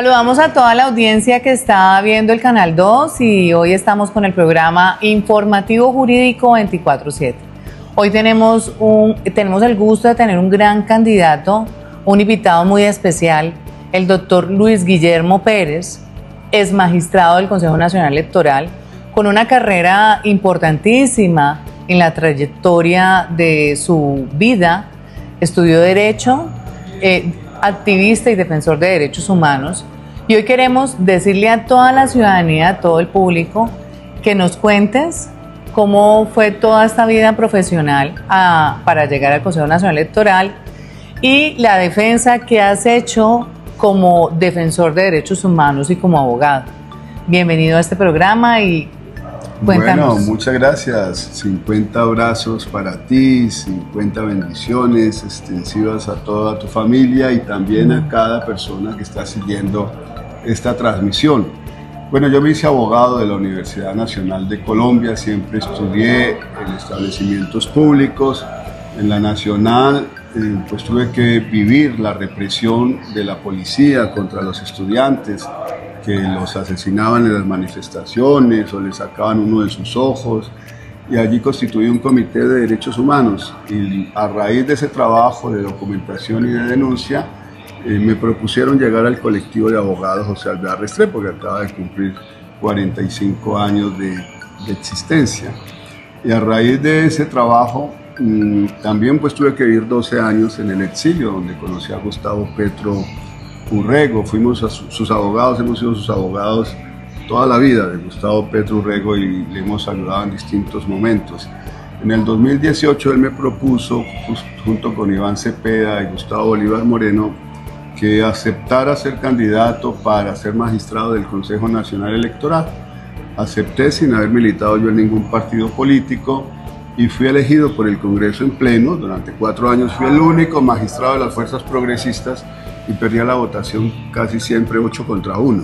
Saludamos a toda la audiencia que está viendo el Canal 2 y hoy estamos con el programa Informativo Jurídico 24/7. Hoy tenemos el gusto de tener un gran candidato, un invitado muy especial, el doctor Luis Guillermo Pérez, es magistrado del Consejo Nacional Electoral, con una carrera importantísima en la trayectoria de su vida. Estudió Derecho, activista y defensor de derechos humanos. Y hoy queremos decirle a toda la ciudadanía, a todo el público, que nos cuentes cómo fue toda esta vida profesional para llegar al Consejo Nacional Electoral y la defensa que has hecho como defensor de derechos humanos y como abogado. Bienvenido a este programa y cuéntanos. Bueno, muchas gracias. 50 abrazos para ti, 50 bendiciones extensivas a toda tu familia y también a cada persona que está siguiendo esta transmisión. Bueno, yo me hice abogado de la Universidad Nacional de Colombia, siempre estudié en establecimientos públicos. En la Nacional pues tuve que vivir la represión de la policía contra los estudiantes, que los asesinaban en las manifestaciones o les sacaban uno de sus ojos, y allí constituí un comité de derechos humanos y a raíz de ese trabajo de documentación y de denuncia me propusieron llegar al colectivo de abogados José Alvear Restrepo, que acaba de cumplir 45 años de existencia, y a raíz de ese trabajo también pues tuve que vivir 12 años en el exilio, donde conocí a Gustavo Petro Urrego. Fuimos sus abogados, hemos sido sus abogados toda la vida de Gustavo Petro Urrego y le hemos ayudado en distintos momentos. En el 2018 él me propuso, junto con Iván Cepeda y Gustavo Bolívar Moreno, que aceptara ser candidato para ser magistrado del Consejo Nacional Electoral. Acepté sin haber militado yo en ningún partido político y fui elegido por el Congreso en pleno. Durante 4 años fui el único magistrado de las fuerzas progresistas y perdía la votación casi siempre 8 contra 1,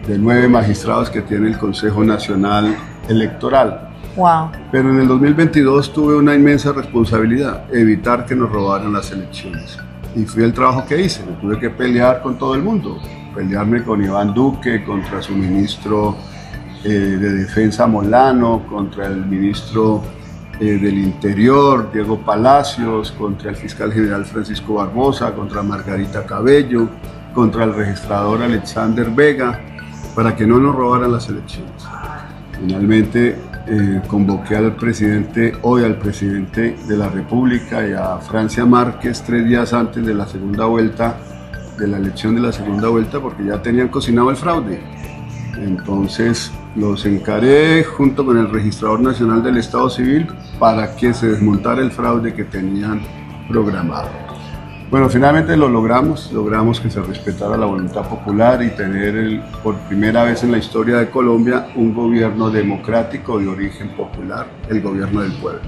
de 9 magistrados que tiene el Consejo Nacional Electoral. Wow. Pero en el 2022 tuve una inmensa responsabilidad, evitar que nos robaran las elecciones. Y fue el trabajo que hice. Me tuve que pelear con todo el mundo, pelearme con Iván Duque, contra su ministro de Defensa Molano, contra el ministro del Interior, Diego Palacios, contra el fiscal general Francisco Barbosa, contra Margarita Cabello, contra el registrador Alexander Vega, para que no nos robaran las elecciones. Finalmente convoqué al presidente de la República y a Francia Márquez 3 días antes de la segunda vuelta, de la elección de la segunda vuelta, porque ya tenían cocinado el fraude. Entonces los encaré junto con el registrador nacional del Estado Civil para que se desmontara el fraude que tenían programado. Bueno, finalmente lo logramos que se respetara la voluntad popular y tener por primera vez en la historia de Colombia un gobierno democrático de origen popular, el gobierno del pueblo.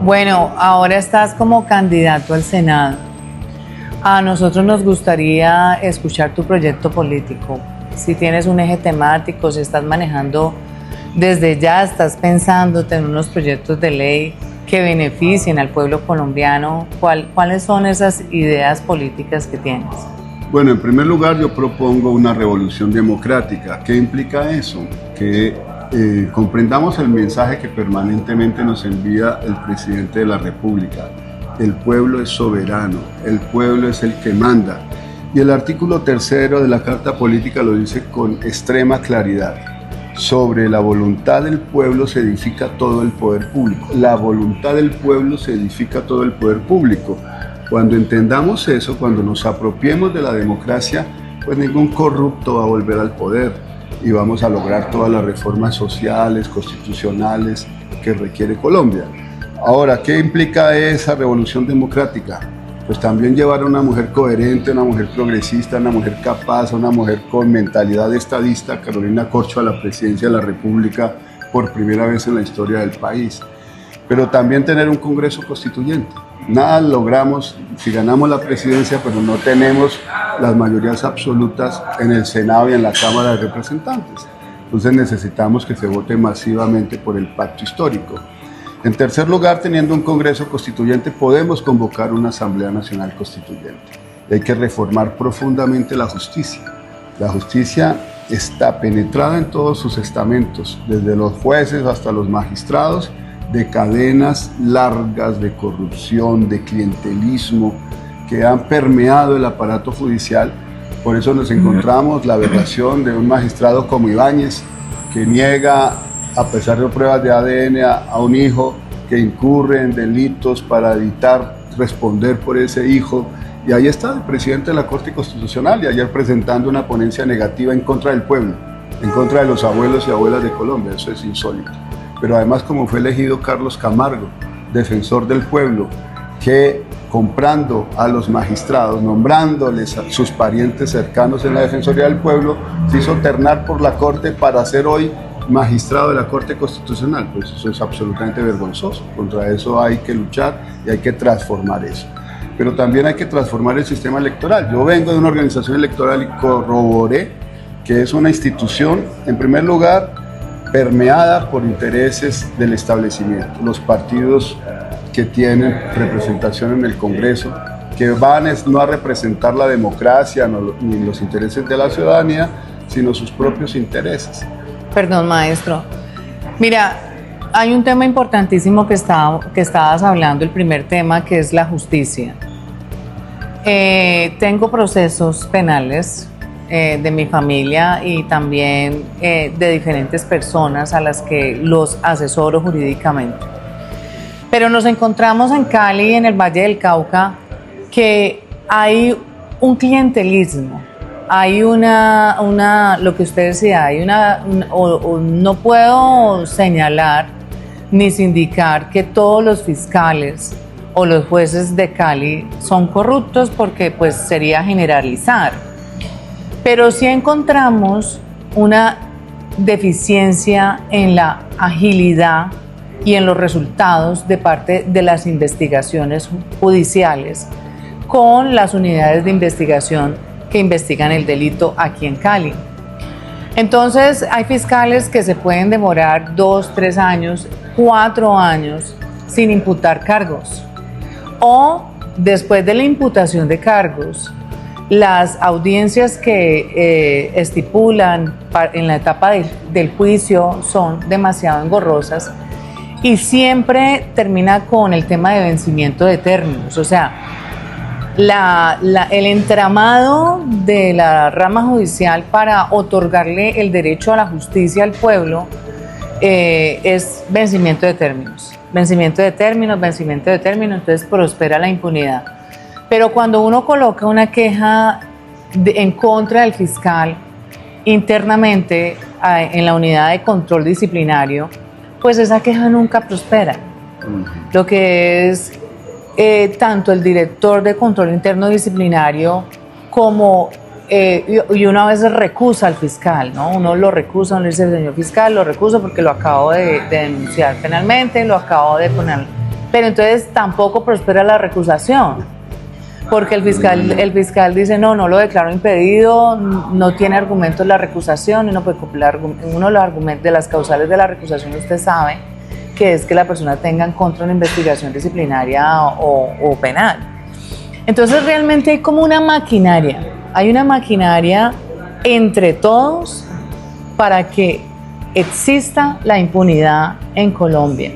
Bueno, ahora estás como candidato al Senado. A nosotros nos gustaría escuchar tu proyecto político. Si tienes un eje temático, si estás manejando desde ya, estás pensando en unos proyectos de ley que beneficien al pueblo colombiano, ¿cuáles son esas ideas políticas que tienes? Bueno, en primer lugar yo propongo una revolución democrática. ¿Qué implica eso? Que comprendamos el mensaje que permanentemente nos envía el presidente de la República. El pueblo es soberano, el pueblo es el que manda. Y el artículo 3 de la Carta Política lo dice con extrema claridad. Sobre la voluntad del pueblo se edifica todo el poder público. La voluntad del pueblo se edifica todo el poder público. Cuando entendamos eso, cuando nos apropiemos de la democracia, pues ningún corrupto va a volver al poder y vamos a lograr todas las reformas sociales, constitucionales que requiere Colombia. Ahora, ¿qué implica esa revolución democrática? Pues también llevar a una mujer coherente, una mujer progresista, una mujer capaz, una mujer con mentalidad estadista, Carolina Corcho, a la presidencia de la República por primera vez en la historia del país. Pero también tener un Congreso constituyente. Nada logramos si ganamos la presidencia, pero no tenemos las mayorías absolutas en el Senado y en la Cámara de Representantes. Entonces necesitamos que se vote masivamente por el pacto histórico. En tercer lugar, teniendo un Congreso constituyente, podemos convocar una Asamblea Nacional Constituyente. y hay que reformar profundamente la justicia. La justicia está penetrada en todos sus estamentos, desde los jueces hasta los magistrados, de cadenas largas de corrupción, de clientelismo, que han permeado el aparato judicial. Por eso nos encontramos la aberración de un magistrado como Ibáñez, que niega, a pesar de pruebas de ADN, a un hijo que incurre en delitos para evitar responder por ese hijo. Y ahí está el presidente de la Corte Constitucional, y ayer presentando una ponencia negativa en contra del pueblo, en contra de los abuelos y abuelas de Colombia. Eso es insólito. Pero además, como fue elegido Carlos Camargo, defensor del pueblo, que comprando a los magistrados, nombrándoles a sus parientes cercanos en la Defensoría del Pueblo, se hizo ternar por la Corte para ser hoy magistrado de la Corte Constitucional. Pues eso es absolutamente vergonzoso. Contra eso hay que luchar y hay que transformar eso. Pero también hay que transformar el sistema electoral. Yo vengo de una organización electoral y corroboré que es una institución, en primer lugar, permeada por intereses del establecimiento. Los partidos que tienen representación en el Congreso, que van no a representar la democracia ni los intereses de la ciudadanía, sino sus propios intereses. Perdón, maestro. Mira, hay un tema importantísimo que estabas hablando, el primer tema, que es la justicia. Tengo procesos penales de mi familia y también de diferentes personas a las que los asesoro jurídicamente. Pero nos encontramos en Cali, en el Valle del Cauca, que hay un clientelismo, hay lo que usted decía, no puedo señalar ni sindicar que todos los fiscales o los jueces de Cali son corruptos, porque pues sería generalizar. Pero sí encontramos una deficiencia en la agilidad y en los resultados de parte de las investigaciones judiciales con las unidades de investigación que investigan el delito aquí en Cali. Entonces, hay fiscales que se pueden demorar 2, 3 años, 4 años sin imputar cargos. O después de la imputación de cargos, las audiencias que estipulan en la etapa del juicio son demasiado engorrosas y siempre termina con el tema de vencimiento de términos. O sea, el entramado de la rama judicial para otorgarle el derecho a la justicia al pueblo es vencimiento de términos. Vencimiento de términos, entonces prospera la impunidad. Pero cuando uno coloca una queja en contra del fiscal internamente en la unidad de control disciplinario, pues esa queja nunca prospera. Lo que es tanto el director de control interno disciplinario como y una vez recusa al fiscal, ¿no? Uno lo recusa, uno dice, señor fiscal, lo recuso porque lo acabo de denunciar penalmente, lo acabo de poner. Pero entonces tampoco prospera la recusación, porque el fiscal dice, no lo declaro impedido, no tiene argumentos la recusación, y no puede cumplir uno de los argumentos de las causales de la recusación, usted sabe, que es que la persona tenga en contra una investigación disciplinaria o penal. Entonces realmente hay como una maquinaria, entre todos para que exista la impunidad en Colombia.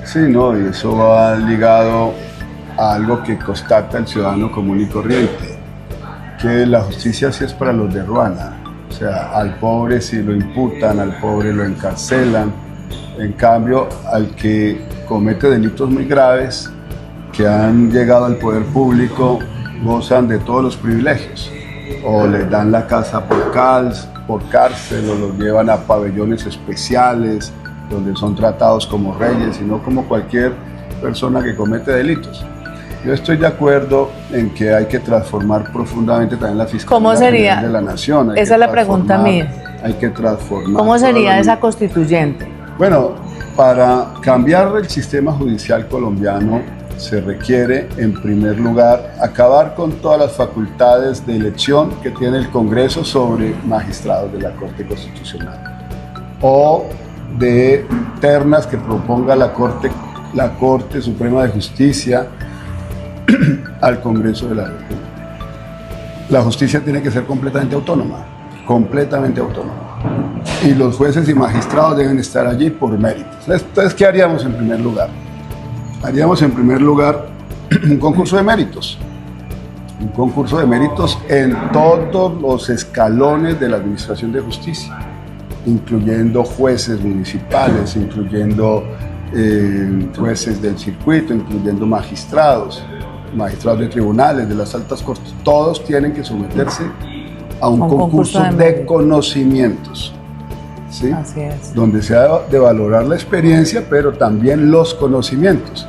Sí, no, y eso va ligado a algo que constata el ciudadano común y corriente, que la justicia sí es para los de ruana. O sea, al pobre sí lo imputan, al pobre lo encarcelan. En cambio, al que comete delitos muy graves, que han llegado al poder público, gozan de todos los privilegios. O les dan la casa por cárcel, o los llevan a pabellones especiales, donde son tratados como reyes y no como cualquier persona que comete delitos. Yo estoy de acuerdo en que hay que transformar profundamente también la Fiscalía General de la Nación. Esa es la pregunta mía. Hay que transformar. ¿Cómo sería esa constituyente? Bueno, para cambiar el sistema judicial colombiano se requiere, en primer lugar, acabar con todas las facultades de elección que tiene el Congreso sobre magistrados de la Corte Constitucional o de ternas que proponga la Corte Suprema de Justicia al Congreso de la República. la justicia tiene que ser completamente autónoma, completamente autónoma. Y los jueces y magistrados deben estar allí por méritos. Entonces, ¿qué haríamos en primer lugar? Haríamos en primer lugar un concurso de méritos. Un concurso de méritos en todos los escalones de la administración de justicia, incluyendo jueces municipales, incluyendo jueces del circuito, incluyendo magistrados de tribunales, de las altas cortes. Todos tienen que someterse a un concurso de conocimientos, ¿sí? Así es. Donde se ha de valorar la experiencia, pero también los conocimientos.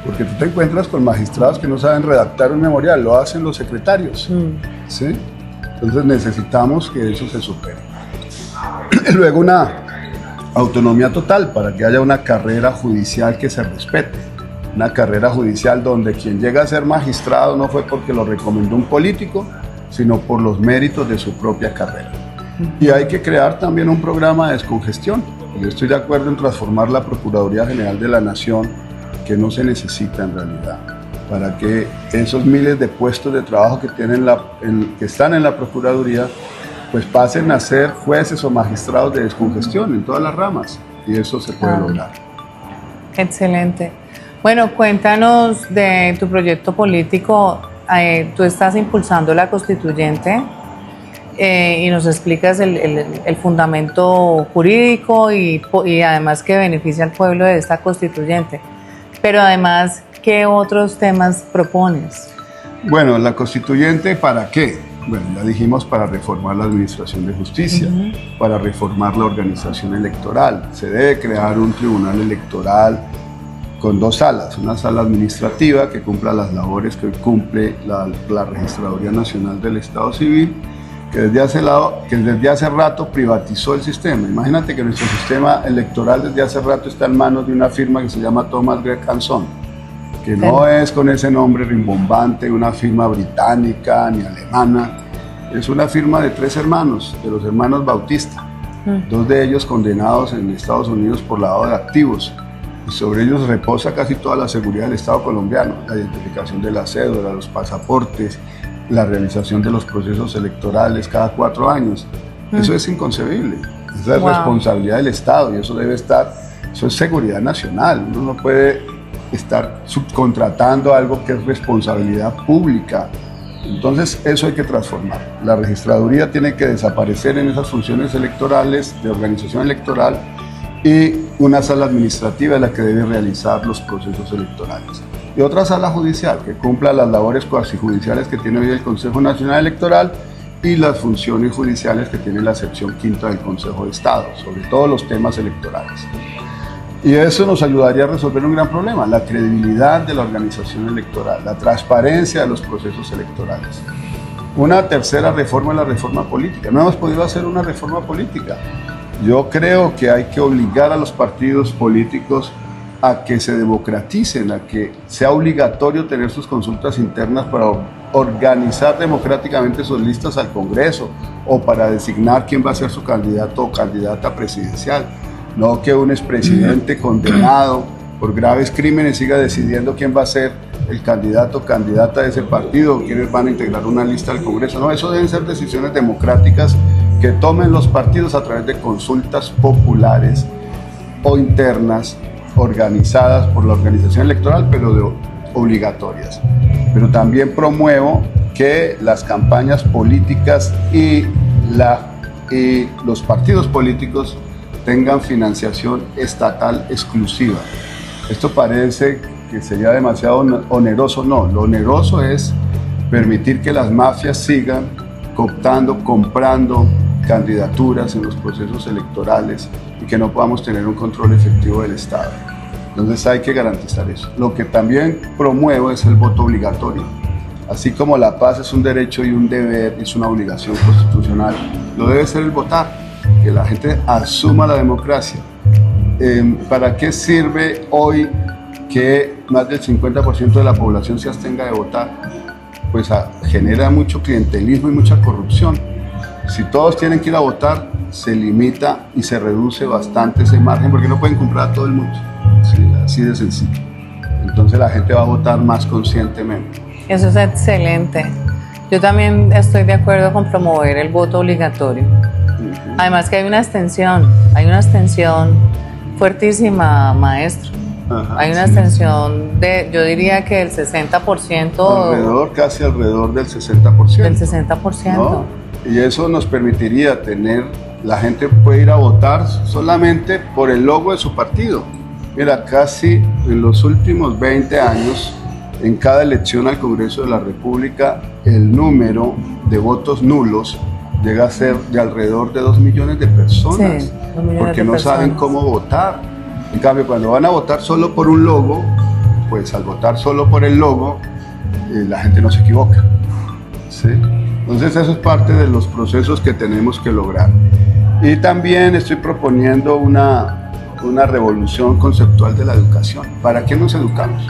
Porque tú te encuentras con magistrados que no saben redactar un memorial, lo hacen los secretarios, ¿sí? Entonces necesitamos que eso se supere. Luego una autonomía total para que haya una carrera judicial que se respete. Una carrera judicial donde quien llega a ser magistrado no fue porque lo recomendó un político, sino por los méritos de su propia carrera. Y hay que crear también un programa de descongestión. Yo estoy de acuerdo en transformar la Procuraduría General de la Nación, que no se necesita en realidad, para que esos miles de puestos de trabajo que están en la Procuraduría pues pasen a ser jueces o magistrados de descongestión en todas las ramas, y eso se puede lograr. Excelente. Bueno, cuéntanos de tu proyecto político. Tú estás impulsando la constituyente y nos explicas el fundamento jurídico y además que beneficia al pueblo de esta constituyente. Pero además, ¿qué otros temas propones? Bueno, la constituyente, ¿para qué? Bueno, ya dijimos, para reformar la administración de justicia, para reformar la organización electoral. Se debe crear un tribunal electoral con dos salas, una sala administrativa que cumpla las labores que hoy cumple la Registraduría Nacional del Estado Civil, que desde hace rato privatizó el sistema. Imagínate que nuestro sistema electoral desde hace rato está en manos de una firma que se llama Thomas Gregg Hanson, que no es con ese nombre rimbombante una firma británica ni alemana, es una firma de 3 hermanos, de los hermanos Bautista, 2 de ellos condenados en Estados Unidos por lavado de activos, y sobre ellos reposa casi toda la seguridad del Estado colombiano, la identificación de la cédula, los pasaportes, la realización de los procesos electorales cada 4 años. Eso es inconcebible, esa es responsabilidad del Estado, y eso es seguridad nacional. Uno no puede estar subcontratando algo que es responsabilidad pública. Entonces eso hay que transformar. La registraduría tiene que desaparecer en esas funciones electorales, de organización electoral, y una sala administrativa es la que debe realizar los procesos electorales. Y otra sala judicial que cumpla las labores cuasijudiciales que tiene hoy el Consejo Nacional Electoral y las funciones judiciales que tiene la sección 5ª del Consejo de Estado, sobre todo los temas electorales. Y eso nos ayudaría a resolver un gran problema, la credibilidad de la organización electoral, la transparencia de los procesos electorales. Una tercera reforma es la reforma política. No hemos podido hacer una reforma política. Yo creo que hay que obligar a los partidos políticos a que se democraticen, a que sea obligatorio tener sus consultas internas para organizar democráticamente sus listas al Congreso o para designar quién va a ser su candidato o candidata presidencial. No que un expresidente condenado por graves crímenes siga decidiendo quién va a ser el candidato o candidata de ese partido, o quiénes van a integrar una lista al Congreso. No, eso deben ser decisiones democráticas que tomen los partidos a través de consultas populares o internas organizadas por la organización electoral, pero obligatorias. Pero también promuevo que las campañas políticas y los partidos políticos tengan financiación estatal exclusiva. Esto parece que sería demasiado oneroso. No, lo oneroso es permitir que las mafias sigan cooptando, comprando candidaturas en los procesos electorales y que no podamos tener un control efectivo del Estado. Entonces hay que garantizar eso. Lo que también promuevo es el voto obligatorio. Así como la paz es un derecho y un deber, es una obligación constitucional, lo debe ser el votar, que la gente asuma la democracia. ¿Para qué sirve hoy que más del 50% de la población se abstenga de votar? Pues genera mucho clientelismo y mucha corrupción. Si todos tienen que ir a votar, se limita y se reduce bastante ese margen, porque no pueden comprar a todo el mundo. Sí, así de sencillo. Entonces la gente va a votar más conscientemente. Eso es excelente. Yo también estoy de acuerdo con promover el voto obligatorio. Además que hay una extensión fuertísima, maestro. Ajá, Hay una sí, extensión de, yo diría que el 60%. Casi alrededor del 60%. Del 60%. ¿No? Y eso nos permitiría tener, la gente puede ir a votar solamente por el logo de su partido. Mira, casi en los últimos 20 años, en cada elección al Congreso de la República, el número de votos nulos llega a ser de alrededor de 2 millones de personas, Sí, 2 millones porque de no personas. saben cómo votar. En cambio, cuando van a votar solo por un logo, pues al votar solo por el logo, la gente no se equivoca. ¿Sí? Entonces eso es parte de los procesos que tenemos que lograr. Y también estoy proponiendo una revolución conceptual de la educación. ¿Para qué nos educamos?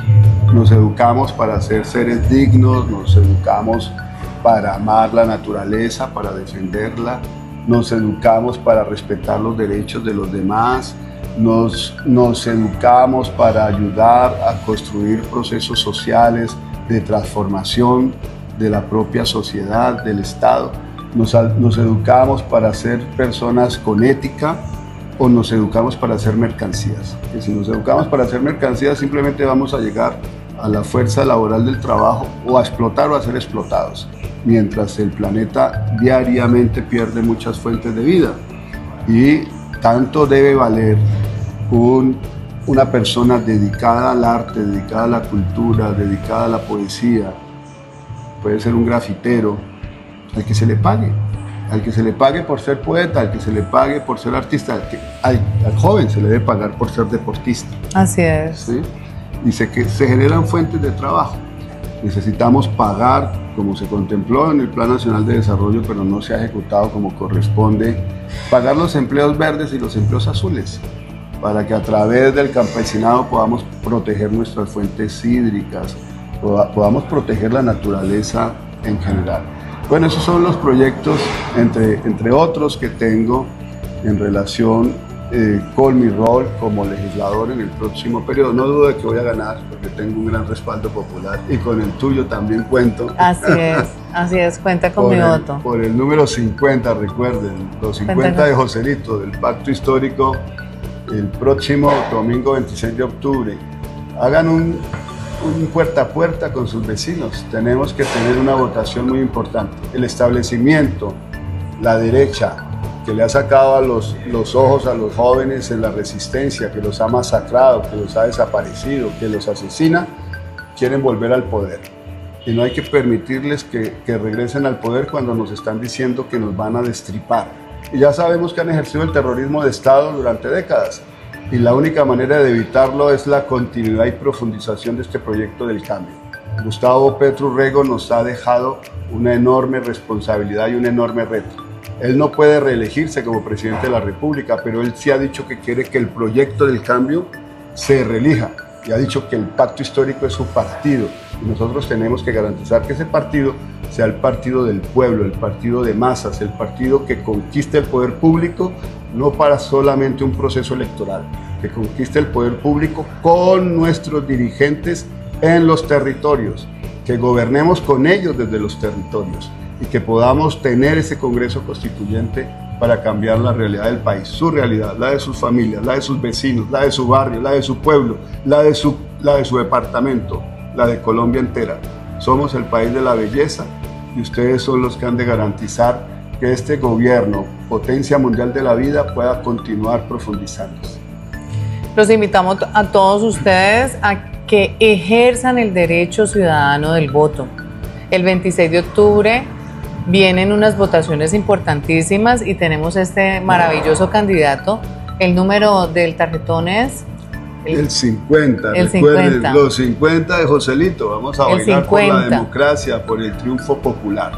Nos educamos para ser seres dignos, nos educamos para amar la naturaleza, para defenderla, nos educamos para respetar los derechos de los demás, nos educamos para ayudar a construir procesos sociales de transformación de la propia sociedad, del Estado. Nos educamos para ser personas con ética o nos educamos para hacer mercancías. Que si nos educamos para hacer mercancías simplemente vamos a llegar a la fuerza laboral del trabajo o a explotar o a ser explotados, mientras el planeta diariamente pierde muchas fuentes de vida. Y tanto debe valer una persona dedicada al arte, dedicada a la cultura, dedicada a la poesía, puede ser un grafitero, al que se le pague por ser poeta, al que se le pague por ser artista, al joven se le debe pagar por ser deportista. Así es. ¿Sí? Dice que se generan fuentes de trabajo. Necesitamos pagar, como se contempló en el Plan Nacional de Desarrollo, pero no se ha ejecutado como corresponde, pagar los empleos verdes y los empleos azules, para que a través del campesinado podamos proteger nuestras fuentes hídricas, podamos proteger la naturaleza en general. Bueno, esos son los proyectos, entre otros, que tengo en relación con mi rol como legislador en el próximo periodo. No dudo de que voy a ganar, porque tengo un gran respaldo popular, y con el tuyo también cuento. Así es, cuenta con mi voto. Por el número 50, recuerden, los 50 de Joselito, del Pacto Histórico, el próximo domingo 26 de octubre. Hagan un puerta a puerta con sus vecinos. Tenemos que tener una votación muy importante. El establecimiento, la derecha, que le ha sacado los ojos a los jóvenes en la resistencia, que los ha masacrado, que los ha desaparecido, que los asesina, quieren volver al poder. Y no hay que permitirles que regresen al poder cuando nos están diciendo que nos van a destripar. Y ya sabemos que han ejercido el terrorismo de Estado durante décadas. Y la única manera de evitarlo es la continuidad y profundización de este proyecto del cambio. Gustavo Petro Urrego nos ha dejado una enorme responsabilidad y un enorme reto. Él no puede reelegirse como presidente de la República, pero él sí ha dicho que quiere que el proyecto del cambio se reelija. Y ha dicho que el Pacto Histórico es su partido. Y nosotros tenemos que garantizar que ese partido sea el partido del pueblo, el partido de masas, el partido que conquiste el poder público, no para solamente un proceso electoral, que conquiste el poder público con nuestros dirigentes en los territorios, que gobernemos con ellos desde los territorios y que podamos tener ese Congreso Constituyente para cambiar la realidad del país, su realidad, la de sus familias, la de sus vecinos, la de su barrio, la de su pueblo, la de su departamento, la de Colombia entera. Somos el país de la belleza y ustedes son los que han de garantizar que este gobierno, potencia mundial de la vida, pueda continuar profundizándose. Los invitamos a todos ustedes a que ejerzan el derecho ciudadano del voto. El 26 de octubre vienen unas votaciones importantísimas y tenemos este maravilloso candidato. El número del tarjetón es... El 50, el recuerden, 50. Los 50 de Joselito. Vamos a El bailar 50. por la democracia, por el triunfo popular.